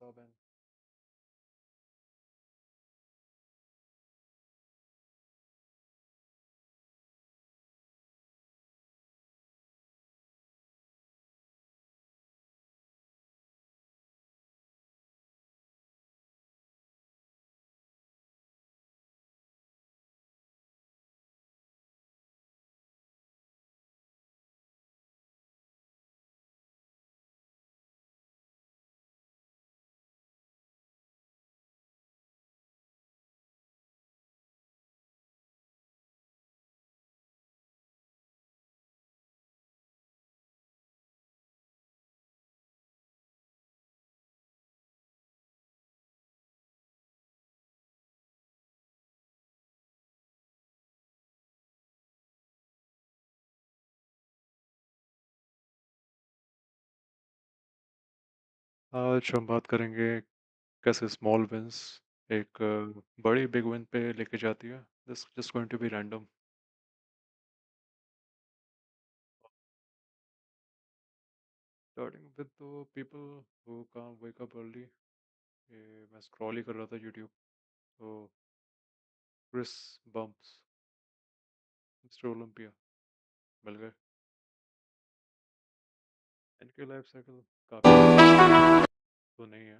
तो बहन। आज हम बात करेंगे कैसे स्मॉल विंस एक बड़ी बिग विन पे लेके जाती है। This just going to be random. Starting with the people who can't wake up early. मैं स्क्रॉल ही कर रहा था यूट्यूब, तो क्रिस बम्प्स, मिस्टर ओलंपिया मिल गए। इनकी लाइफ साइकिल काफ़ी तो नहीं है,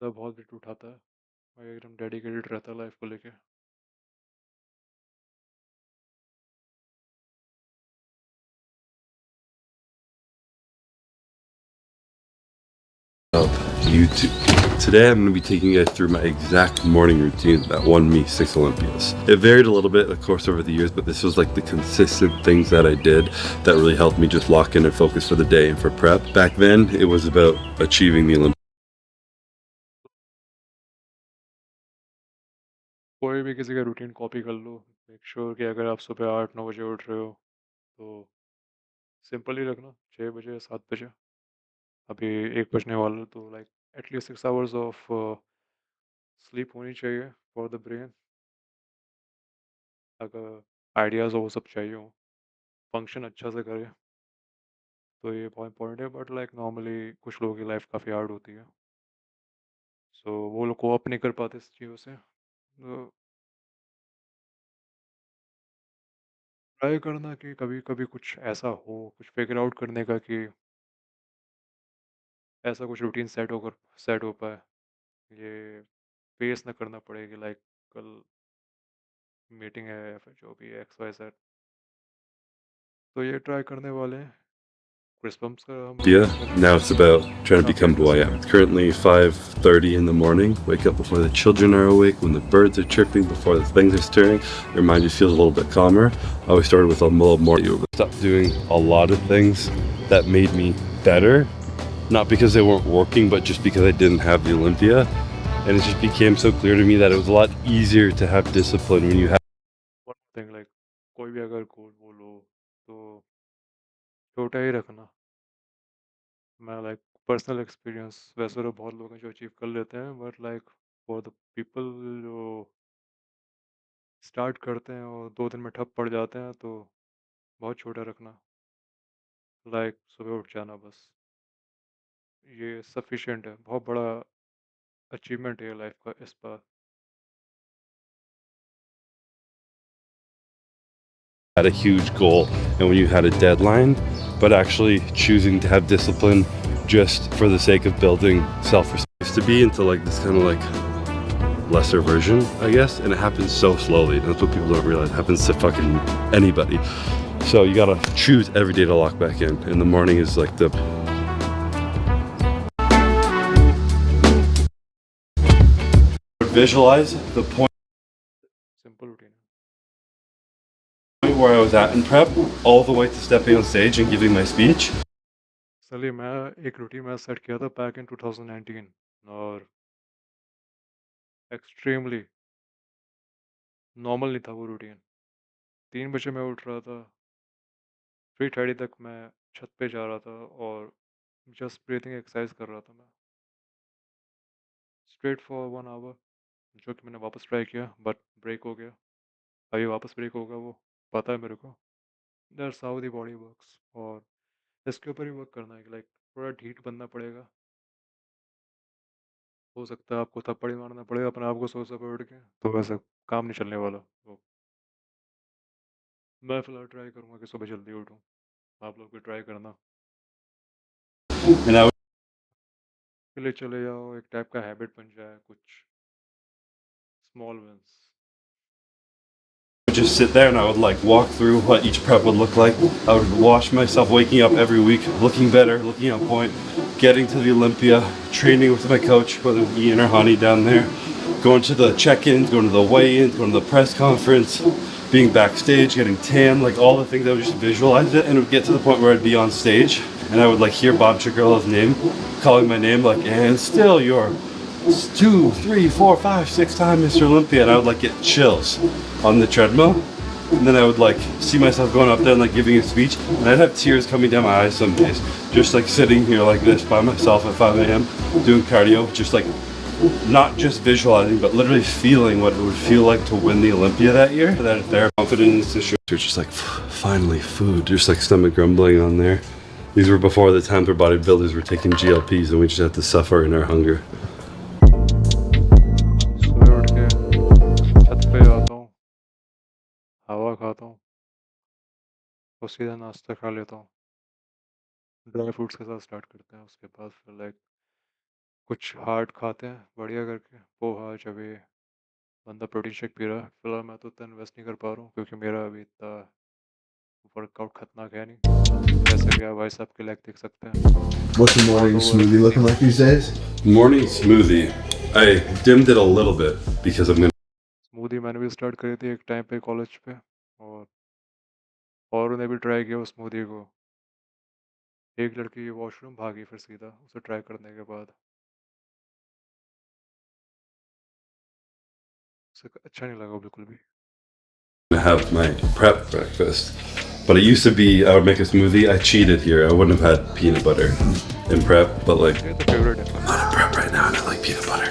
तो बहुत बिट उठाता है और एकदम डेडिकेटेड रहता है लाइफ को लेके। Of YouTube. Today I'm going to be taking you guys through my exact morning routine that won me 6 Olympias. It varied a little bit, of course, over the years, but this was like the consistent things that I did that really helped me just lock in and focus for the day and for prep. Back then, it was about achieving the Olympics. कोई भी किसी का routine copy कर लो। Make sure कि अगर आप सुबह 8-9 बजे उठ रहे हो तो सिंपल ही रखना, 6 बजे 7 बजे। अभी 1 बजने वाला, तो like at least 6 hours of sleep होनी चाहिए फॉर द ब्रेन। अगर आइडियाज़ हो वो सब चाहिए हो, फंक्शन अच्छा से करे, तो ये बहुत इंपॉर्टेंट है। बट लाइक नॉर्मली कुछ लोगों की लाइफ काफ़ी हार्ड होती है, सो वो लोग कोप नहीं कर पाते इस चीज़ों से। तो ट्राई करना कि कभी कभी कुछ ऐसा हो, कुछ फिगर आउट करने का कि ऐसा कुछ रूटीन सेट हो पाए, ये फेस ना करना पड़े कि लाइक कल मीटिंग है या फिर जो भी है XYZ। तो ये ट्राई करने वाले हैं। क्रिस पम्प्स का हम Yeah, रूटीन करते now हैं, it's about trying to काफ़ी become who I interesting am. है। It's currently 5:30 in the morning. Wake up before the children are awake, when the birds are chirping, before the things are stirring. Your mind just feels a little bit calmer. I always started with a little more yoga. Stopped doing a lot of things that made me better, not because they weren't working, but just because I didn't have the Olympia. And it just became so clear to me that it was a lot easier to have discipline when you have. One thing like, कोई भी अगर गोल बोलो तो छोटा ही रखना। मैं like personal experience, वैसे तो बहुत लोग हैं जो अचीव कर लेते हैं, but like for the people जो स्टार्ट करते हैं और 2 दिन में ठप पड़ जाते हैं, तो बहुत छोटा रखना। लाइक सुबह उठ जाना बस, ये सफिशिएंट है। बहुत बड़ा अचीवमेंट है लाइफ का इस बार। Had a huge goal and when you had a deadline, but actually choosing to have discipline just for the sake of building self-respect to be into like this kind of like lesser version, I guess, and it happens so slowly. And that's what people don't realize. It happens to fucking anybody. So you gotta choose every day to lock back in. And the morning is like the visualize the point simple routine है। where I was at in prep, all the way to stepping on stage and giving my speech. चलिए, मैं एक routine मैं set किया था back in 2019, और extremely normal नहीं था वो रूटीन। 3 बजे मैं उठ रहा था, 3:30 तक मैं छत पे जा रहा था और जस्ट ब्रीथिंग एक्सरसाइज कर रहा था मैं, स्ट्रेट फॉर 1 आवर। जो कि मैंने वापस ट्राई किया बट ब्रेक हो गया। अभी वापस ब्रेक होगा वो, पता है मेरे को। That's how the body works. और इसके ऊपर ही वर्क करना है, लाइक थोड़ा ढीठ बनना पड़ेगा। हो सकता है आपको थप्पड़ ही मारना पड़ेगा अपने आप को सुबह उठ के, तो वैसे काम नहीं चलने वाला। तो मैं फ़िलहाल ट्राई करूँगा कि सुबह जल्दी उठूँ, आप लोग भी ट्राई करना। And I के लिए चले जाओ, एक टाइप का हैबिट बन जाए, कुछ small wins. would just sit there and I would like walk through what each prep would look like. I would watch myself waking up every week, looking better, looking on point, getting to the Olympia, training with my coach, whether it be Ian or Honey down there, going to the check-ins, going to the weigh-ins, going to the press conference, being backstage, getting tan, like all the things. I would just visualize it, and it would get to the point where I'd be on stage and I would like hear Bob Chigurla's name, calling my name, like, and still you're 2, 3, 4, 5, 6 time Mr. Olympia, and I would like get chills on the treadmill. And then I would like see myself going up there and like giving a speech, and I'd have tears coming down my eyes some days, just like sitting here like this by myself at 5 a.m. doing cardio, just like not just visualizing, but literally feeling what it would feel like to win the Olympia that year. That their confidence is just like finally food, just like stomach grumbling on there. These were before the times where bodybuilders were taking GLPs and we just had to suffer in our hunger. सुबह उठ के छत पे आता हूँ, हवा खाता हूँ और सीधा नाश्ता खा लेता हूँ। ड्राई फ्रूट्स के साथ स्टार्ट करते हैं, उसके बाद फिर लाइक कुछ हार्ड खाते हैं बढ़िया करके, पोहा जवे। बंदा प्रोटीन शेक पी रहा है। फिलहाल मैं तो इतना इन्वेस्ट नहीं कर पा रहा हूँ क्योंकि मेरा अभी इतना वर्कआउट खतरनाक है नहीं, जैसे कि आप भाई साहब के लेग देख सकते हैं। What's your all morning over smoothie looking 15। like these days? Morning smoothie. I dimmed it a little bit because I'm gonna. Smoothie मैंने भी स्टार्ट करी थी एक टाइम पे कॉलेज पे, और उन्हें भी ट्राई किया उस स्मूदी को। एक लड़की वॉशरूम भागी फिर सीधा उसे ट्राई करने के बाद, उसे अच्छा नहीं लगा बिल्कुल भी। Have my prep breakfast. But it used to be I would make a smoothie. I cheated here. I wouldn't have had peanut butter in prep, but like ये तो फेवरेट है I'm मेरा। not in prep right now and I like peanut butter.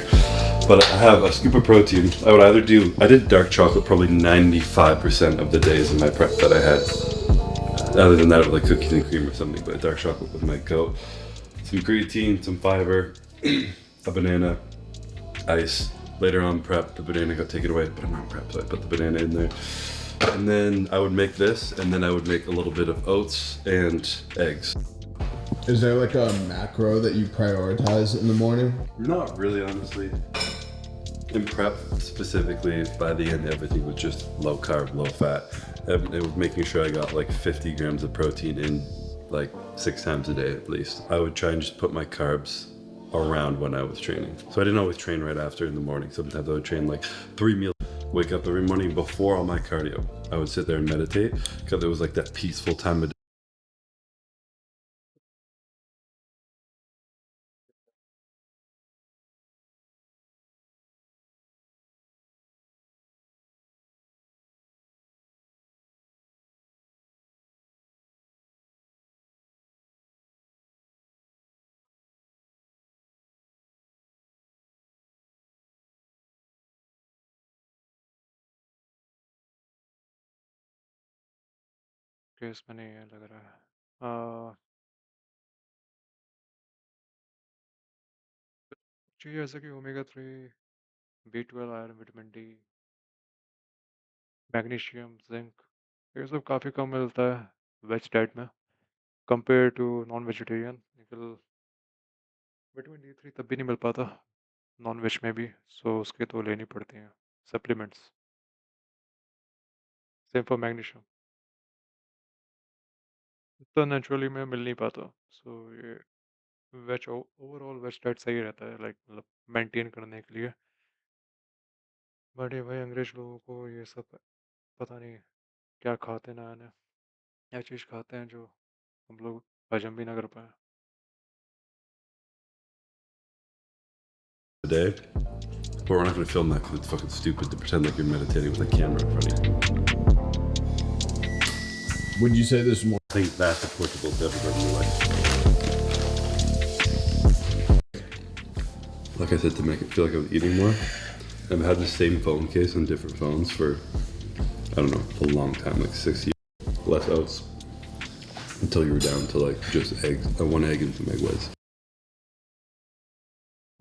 But I have a scoop of protein. I would either do I did dark chocolate probably 95% of the days in my prep that I had. Other than that, it was like cookies and cream or something, but dark chocolate was my go. Some creatine, some fiber, a banana, ice. Later on prep, the banana got taken away, but I'm not prep, so I put the banana in there. And then I would make this, and then I would make a little bit of oats and eggs. Is there like a macro that you prioritize in the morning? Not really, honestly. In prep, specifically, by the end, everything was just low carb, low fat. And it was making sure I got like 50 grams of protein in like 6 times a day at least. I would try and just put my carbs around when I was training. So I didn't always train right after in the morning. Sometimes I would train like 3 meals. Wake up every morning before all my cardio. I would sit there and meditate because it was like that peaceful time of day. Case में नहीं है लग रहा है। चीज़ जैसे कि omega 3, B12, iron, vitamin D, magnesium, zinc, ये सब काफ़ी कम मिलता है वेज डाइट में कंपेयर टू नॉन वेजिटेरियन। निकल विटामिन D3 तब भी नहीं मिल पाता नॉन वेज में भी, सो उसके तो लेनी पड़ती हैं सप्लीमेंट्स। सेम फॉर मैग्नीशियम, तो नेचुरली में मिल नहीं पाता। सो ये वेज ओवरऑल वेज डाइट सही रहता है लाइक मतलब मेंटेन करने के लिए। बट ये भाई अंग्रेज लोगों को ये सब पता नहीं क्या खाते ना आने, क्या चीज़ खाते हैं जो हम लोग हजम भी ना कर पाए। Day. But we're not going to film that because it's fucking stupid to pretend like you're meditating with a camera in front of you. Would you say this more? I think that's applicable to everybody in your life. Like I said, to make it feel like I was eating more, I've had the same phone case on different phones for, I don't know, a long time, like 6 years. Less oats. until you were down to like just eggs, one egg and some egg whites.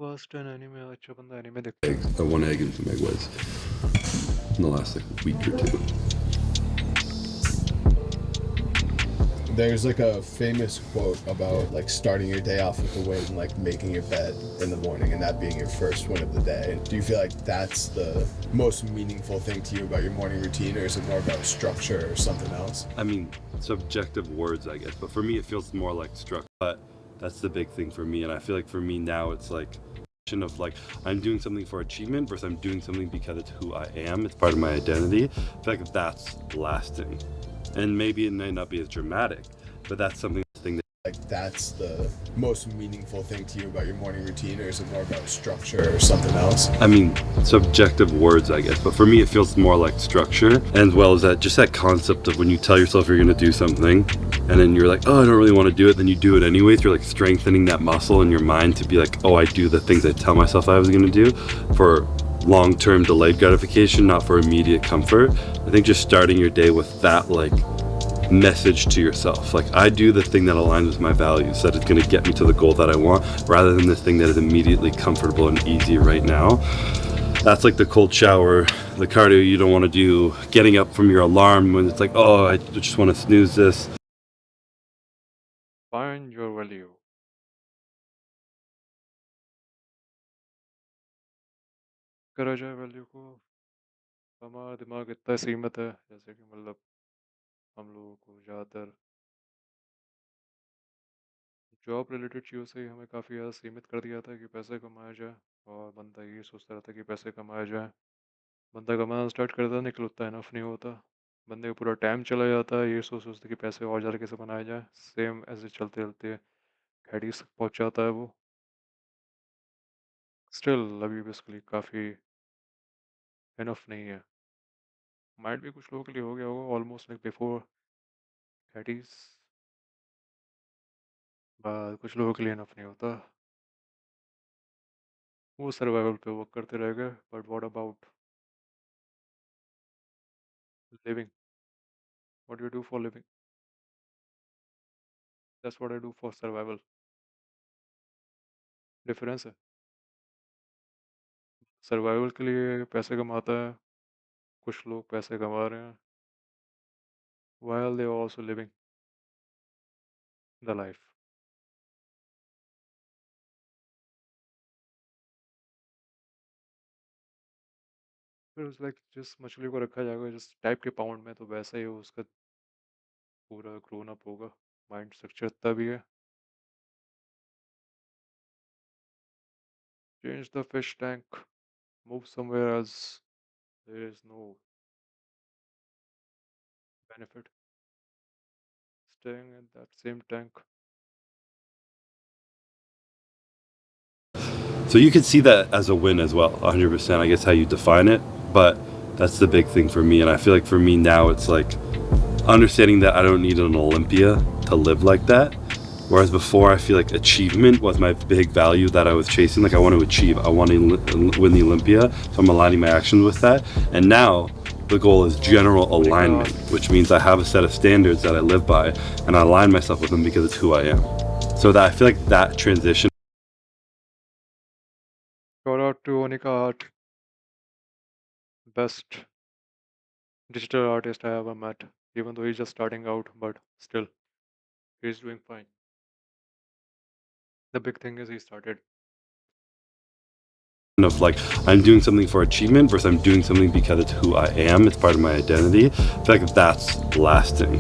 First time anime अच्छा बंदा anime देखता है. Eggs, one egg and some egg whites in the last like week or two. There's like a famous quote about like starting your day off with a win, like making your bed in the morning and that being your first win of the day. Do you feel like that's the most meaningful thing to you about your morning routine, or is it more about structure or something else? I mean, subjective words, I guess, but for me, it feels more like structure. But that's the big thing for me, and I feel like for me now, it's like of like I'm doing something for achievement versus I'm doing something because it's who I am. It's part of my identity. I feel like that's lasting, and maybe it might not be as dramatic, but that's something that Like that's the most meaningful thing to you about your morning routine, or is it more about structure or something else? I mean, subjective words, I guess, but for me, it feels more like structure, and as well as that, just that concept of when you tell yourself you're going to do something, and then you're like, oh, I don't really want to do it, then you do it anyways. You're like strengthening that muscle in your mind to be like, oh, I do the things I tell myself I was going to do for long-term delayed gratification, not for immediate comfort. I think just starting your day with that, like, message to yourself, like I do the thing that aligns with my values, that it's going to get me to the goal that I want, rather than this thing that is immediately comfortable and easy right now. That's like the cold shower, the cardio you don't want to do, getting up from your alarm when it's like, oh, I just want to snooze this. Find your value. करा जाए value को. हमारा दिमाग इतना सीमित है, जैसे कि मतलब हम लोगों को ज़्यादातर जॉब रिलेटेड चीज़ों से ही हमें काफ़ी ज़्यादा सीमित कर दिया था कि पैसे कमाया जाए. और बंदा ये सोचता रहता कि पैसे कमाया जाए. बंदा कमाना स्टार्ट करता निकल उतना इनफ नहीं होता. बंदे का पूरा टाइम चला जाता है ये सोचते कि पैसे और ज़्यादा कैसे बनाया जाए. सेम ऐसे चलते चलते घड़ी तक पहुँच जाता है वो. स्टिल अभी बेसिकली काफ़ी इनफ नहीं है. माइट भी कुछ लोगों के लिए हो गया होगा ऑलमोस्ट लाइक बिफोर थर्टीज. कुछ लोगों के लिए इनफ नहीं होता. वो सर्वाइवल पे वर्क करते रह गए. But what about living? What you do for living? That's what I do for survival. Difference है. सर्वाइवल के लिए पैसे कमाता है. कुछ लोग पैसे कमा रहे हैं while they are also living the life. फिर उस लाइक जिस मछली को रखा जाएगा जिस टाइप के पाउंड में, तो वैसा ही उसका पूरा ग्रोन अप होगा. माइंड स्ट्रक्चर इतना भी है. Change the fish tank, move somewhere else. There is no benefit staying in that same tank. So you could see that as a win as well, 100%. I guess how you define it, but that's the big thing for me. And I feel like for me now, it's like understanding that I don't need an Olympia to live like that. Whereas before, I feel like achievement was my big value that I was chasing. Like I want to achieve, I want to win the Olympia, so I'm aligning my actions with that. And now the goal is general alignment, which means I have a set of standards that I live by, and I align myself with them because it's who I am. So that I feel like that transition. Shout out to Onika Art, best digital artist I ever met. Even though he's just starting out, but still, he's doing fine. The big thing is he started. Of like I'm doing something for achievement versus I'm doing something because it's who I am. It's part of my identity. I feel like that's lasting,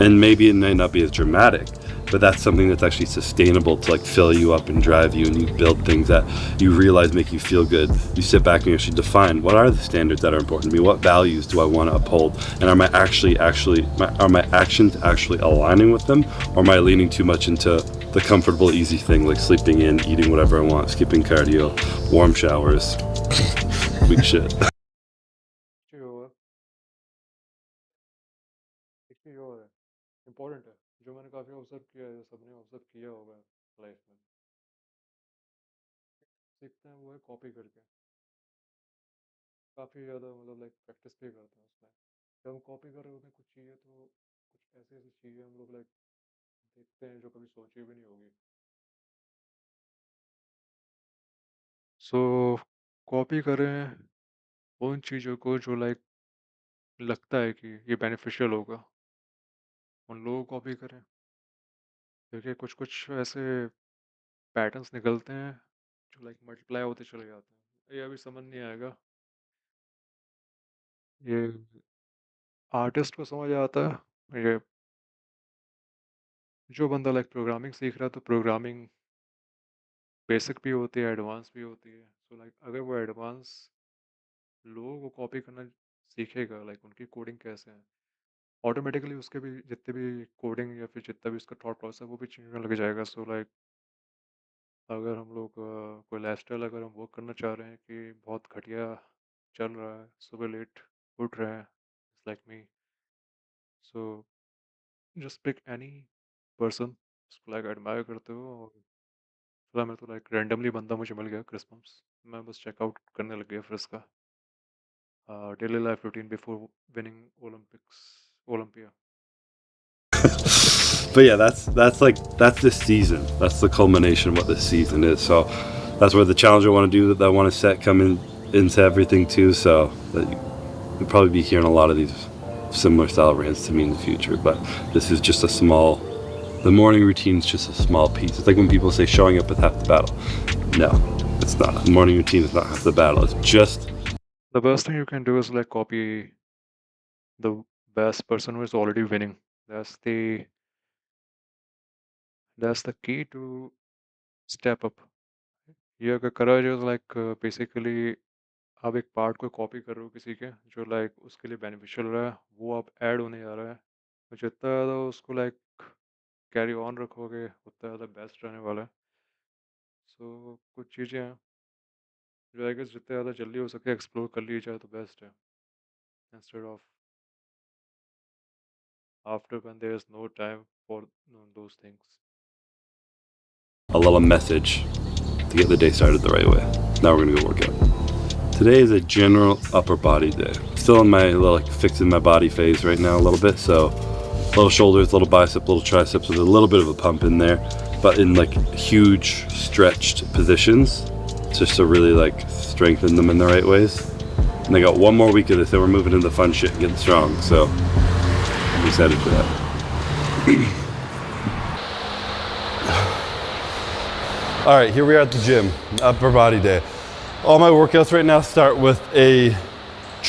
and maybe it might not be as dramatic, but that's something that's actually sustainable to like fill you up and drive you, and you build things that you realize make you feel good. You sit back and you actually define what are the standards that are important to me, what values do I want to uphold, and are my are my actions actually aligning with them, or am I leaning too much into the comfortable easy thing like sleeping in, eating whatever I want, skipping cardio, warm showers, weak shit. कुछ होगा, कुछ नहीं होगा. Important है. जो मैंने काफ़ी observe किया है, जो सबने ऑब्जर्व किया होगा लाइफ में, सीखते हैं वो है कॉपी करके. काफ़ी ज़्यादा मतलब लाइक प्रैक्टिस भी करते हैं उसमें. जब हम कॉपी कर रहे होते हैं कुछ चीज़ें, तो कुछ ऐसी ऐसी चीज़ें हम लोग लाइक सीखते हैं जो कभी सोची भी नहीं होगी। सो कॉपी करें उन चीज़ों को जो लाइक लगता है कि ये बेनिफिशियल होगा, उन लोगों को कॉपी करें। देखिए कुछ कुछ ऐसे पैटर्न्स निकलते हैं जो लाइक मल्टीप्लाई होते चले जाते हैं। ये अभी समझ नहीं आएगा, ये आर्टिस्ट को समझ आता है। ये जो बंदा लाइक प्रोग्रामिंग सीख रहा है तो प्रोग्रामिंग बेसिक भी होती है, एडवांस भी होती है। सो लाइक अगर वो एडवांस लोगों को कॉपी करना सीखेगा, लाइक उनकी कोडिंग कैसे है, ऑटोमेटिकली उसके भी जितने भी कोडिंग या फिर जितना भी उसका थॉट प्रोसेस है वो भी चेंज होने लग जाएगा। सो लाइक अगर हम लोग कोई लाइफस्टाइल अगर हम वर्क करना चाह रहे हैं कि बहुत घटिया चल रहा है, सुबह लेट उठ रहे हैं, like me, so just pick any person उसको लाइक एडमायर करते हो। और फिलहाल मैं तो लाइक रैंडमली बंदा मुझे मिल गया क्रिस्मस, मैं बस चेकआउट करने लग गया फिर इसका daily life routine before winning Olympics Olympia. But yeah, that's this season. That's the culmination of what this season is. So that's where the challenge I want to do that I want to set coming into everything too. So that you'll probably be hearing a lot of these similar style rants to me in the future. But this is just a small. The morning routine is just a small piece. It's like when people say showing up is half the battle. No, it's not. The morning routine is not half the battle. It's just The best thing you can do is like copy the best person who is already winning. That's the that's the key to step up. ये अगर करा जो like basically आप एक part को copy कर रहे हो किसी के जो लाइक उसके लिए बेनिफिशियल रहा है, वो आप ऐड होने जा रहा है। तो जितना ज़्यादा उसको लाइक कैरी ऑन रखोगे उतना ज़्यादा बेस्ट रहने वाला है। सो कुछ चीज़ें हैं जो आई गेस जितने ज़्यादा जल्दी हो सके एक्सप्लोर कर ली जाए तो बेस्ट है, instead of after when there is no time for those things. a little message to get the day started the right way. Now we're gonna go work out. Today is a general upper body day. Still in my little like, fixing my body phase right now a little bit. So little shoulders, little bicep, little triceps with a little bit of a pump in there, but in like huge stretched positions, just to really like strengthen them in the right ways. And I got one more week of this, then we're moving into the fun shit and getting strong. So I'm excited for that. All right, here we are at the gym, upper body day. All my workouts right now start with a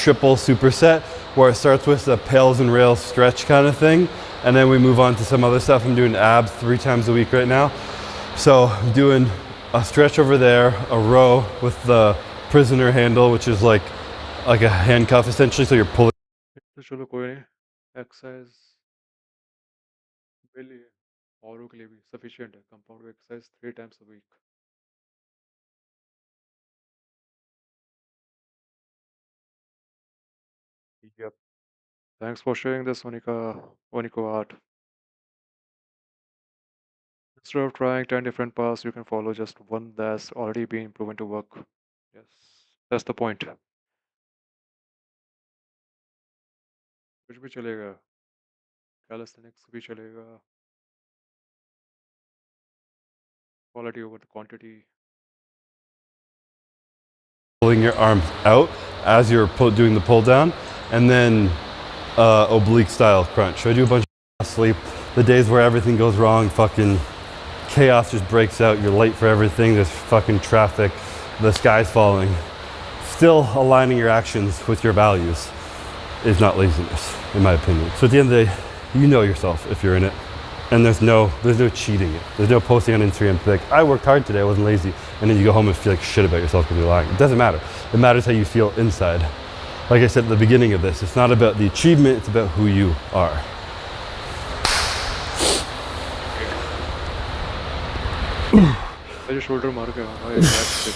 triple superset where it starts with a pails and rails stretch kind of thing. And then we move on to some other stuff. I'm doing abs 3 times a week right now. So I'm doing a stretch over there, a row with the prisoner handle, which is like a handcuff essentially. So you're pulling. तो चलो कोई नहीं, exercise के लिए औरों के लिए भी सफिशिएंट है, compound exercise 3 times a week। Yep. Thanks for sharing this, Monica Art. Instead of trying 10 different paths, you can follow just one that's already been proven to work. Yes, that's the point. कुछ भी चलेगा, calisthenics भी चलेगा, quality over the quantity. Pulling your arms out as you're doing the pull down, and then oblique style crunch. So I do a bunch of sleep. The days where everything goes wrong, fucking chaos just breaks out. You're late for everything. There's fucking traffic. The sky's falling. Still aligning your actions with your values is not laziness, in my opinion. So at the end of the day, you know yourself if you're in it. And there's no cheating it. There's no posting on Instagram to be like, I worked hard today, I wasn't lazy. And then you go home and feel like shit about yourself because you're lying. It doesn't matter. It matters how you feel inside. Like I said at the beginning of this, it's not about the achievement, it's about who you are. I just shoulder मार के हाँ relax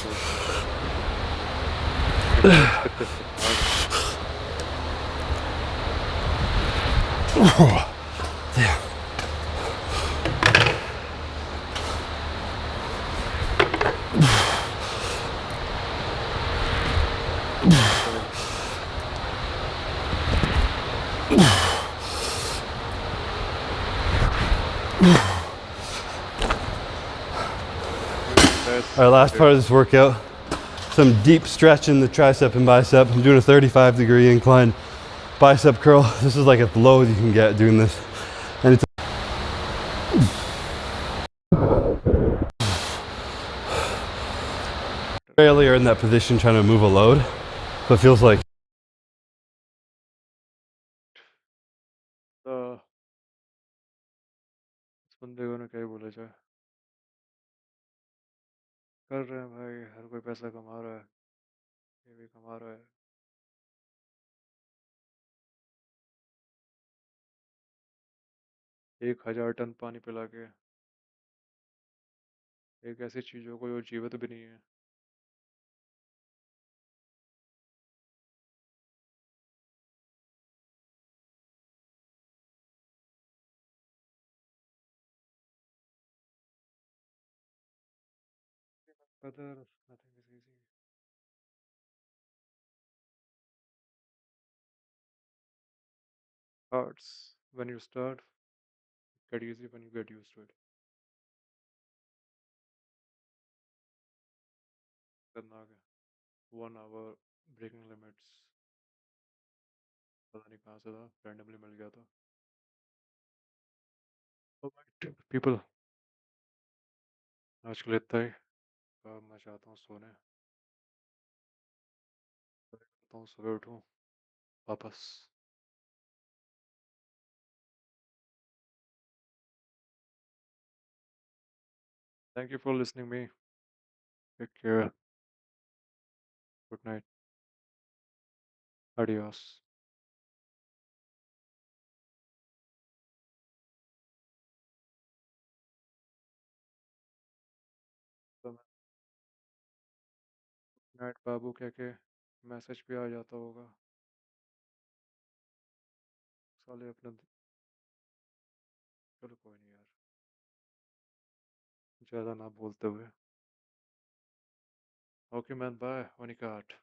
Damn. All right, last part of this workout, some deep stretch in the tricep and bicep. I'm doing a 35-degree incline bicep curl. This is like as low as you can get doing this. And it's failure in that position trying to move a load, but it feels like इस बंदे को ना क्या ही बोला जाए। कर रहे हैं भाई, हर कोई पैसा कमा रहा है, ये भी कमा रहा है। 1000 टन पानी पिला के एक ऐसी चीज़ों को जो जीवित भी नहीं है। Brother, nothing is easy. Hurts when you start, get easy when you get used to it. खतरनाक है। 1 hour breaking limits, पता नहीं कहाँ से था, randomly मिल गया था। Alright, people, आज के लिए इतना ही। अब मैं चाहता हूँ सोने, चाहता हूँ सुबह उठूँ वापस। Thank you for listening me. Take care. Good night. Adios. तो नाइट बाबू कह के मैसेज भी आ जाता होगा। साले अपने, चलो कोई नहीं यार, ज़्यादा ना बोलते हुए। Okay man, bye, वनिकाट।